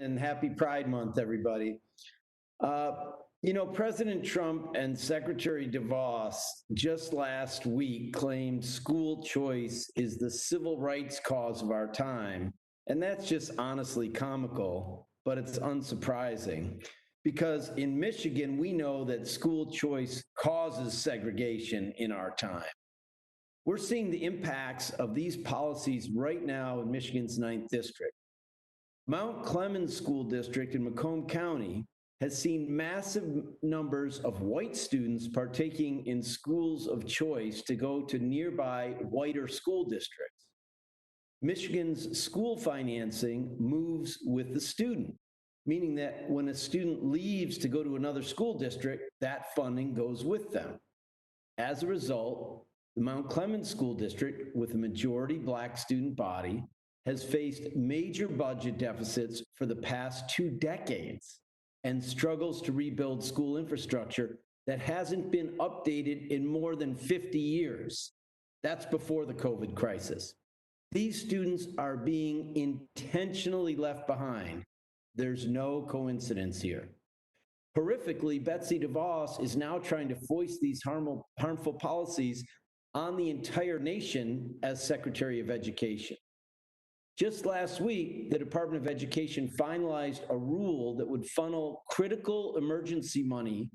And happy Pride Month, everybody. Uh, President Trump and Secretary DeVos just last week claimed school choice is the civil rights cause of our time. And that's just honestly comical, but it's unsurprising because in Michigan, we know that school choice causes segregation in our time. We're seeing the impacts of these policies right now in Michigan's 9th District. Mount Clemens School District in Macomb County has seen massive numbers of white students partaking in schools of choice to go to nearby whiter school districts. Michigan's school financing moves with the student, meaning that when a student leaves to go to another school district, that funding goes with them. As a result, the Mount Clemens School District, with a majority Black student body, has faced major budget deficits for the past 2 decades and struggles to rebuild school infrastructure that hasn't been updated in more than 50 years. That's before the COVID crisis. These students are being intentionally left behind. There's no coincidence here. Horrifically, Betsy DeVos is now trying to foist these harmful policies on the entire nation as Secretary of Education. Just last week, the Department of Education finalized a rule that would funnel critical emergency money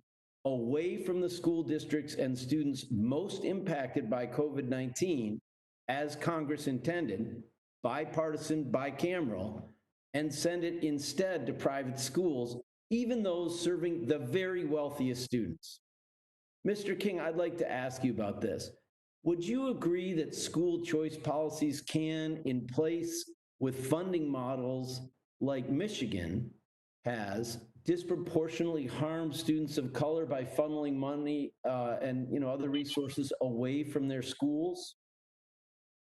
away from the school districts and students most impacted by COVID-19, as Congress intended, bipartisan, bicameral, and send it instead to private schools, even those serving the very wealthiest students. Mr. King, I'd like to ask you about this. Would you agree that school choice policies can, in place with funding models like Michigan has, disproportionately harm students of color by funneling money and other resources away from their schools?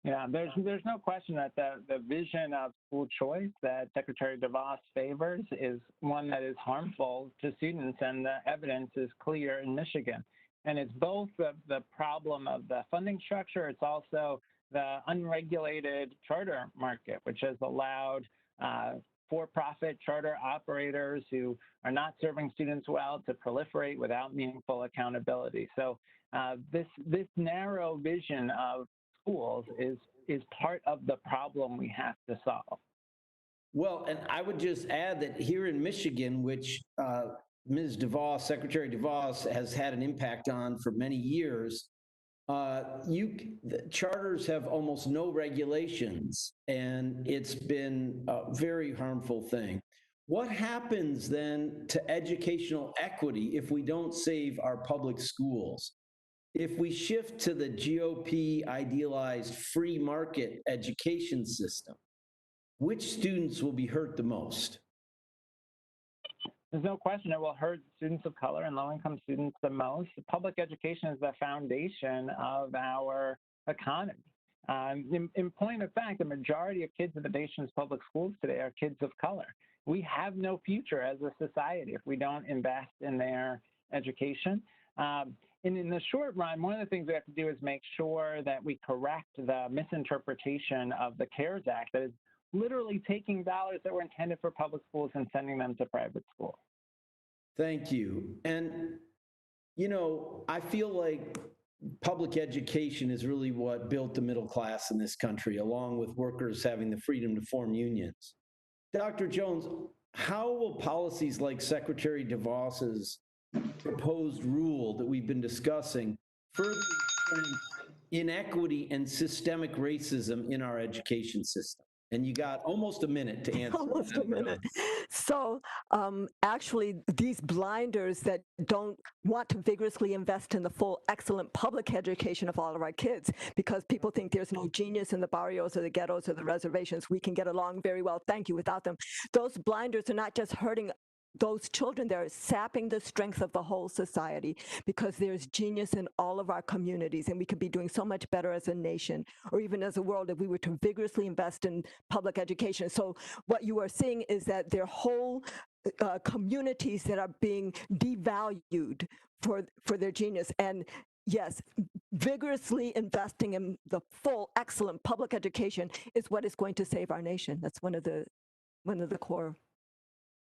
Yeah, there's no question that the vision of school choice that Secretary DeVos favors is one that is harmful to students, and the evidence is clear in Michigan. And it's both the problem of the funding structure, it's also the unregulated charter market, which has allowed for-profit charter operators who are not serving students well to proliferate without meaningful accountability. So this narrow vision of schools is part of the problem we have to solve. Well, and I would just add that here in Michigan, which Ms. DeVos, Secretary DeVos, has had an impact on for many years, the charters have almost no regulations, and it's been a very harmful thing. What happens then to educational equity if we don't save our public schools? If we shift to the GOP idealized free market education system, which students will be hurt the most? There's no question it will hurt students of color and low-income students the most. Public education is the foundation of our economy. In point of fact, the majority of kids in the nation's public schools today are kids of color. We have no future as a society if we don't invest in their education. And in the short run, one of the things we have to do is make sure that we correct the misinterpretation of the CARES Act that is literally taking dollars that were intended for public schools and sending them to private schools. Thank you. And, I feel like public education is really what built the middle class in this country, along with workers having the freedom to form unions. Dr. Jones, how will policies like Secretary DeVos's proposed rule that we've been discussing further entrench inequity and systemic racism in our education system? And you got almost a minute to answer. Almost a minute. So actually, these blinders that don't want to vigorously invest in the full, excellent public education of all of our kids, because people think there's no genius in the barrios or the ghettos or the reservations. We can get along very well, thank you, without them. Those blinders are not just hurting those children, they're sapping the strength of the whole society, because there's genius in all of our communities, and we could be doing so much better as a nation or even as a world if we were to vigorously invest in public education. So what you are seeing is that there are whole communities that are being devalued for their genius. And yes, vigorously investing in the full, excellent public education is what is going to save our nation. That's one of the core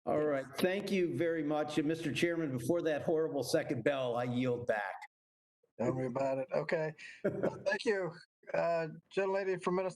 All right. Thank you very much. And Mr. Chairman, before that horrible second bell, I yield back. Tell me about it. Okay. Thank you. Gentlelady from Minnesota.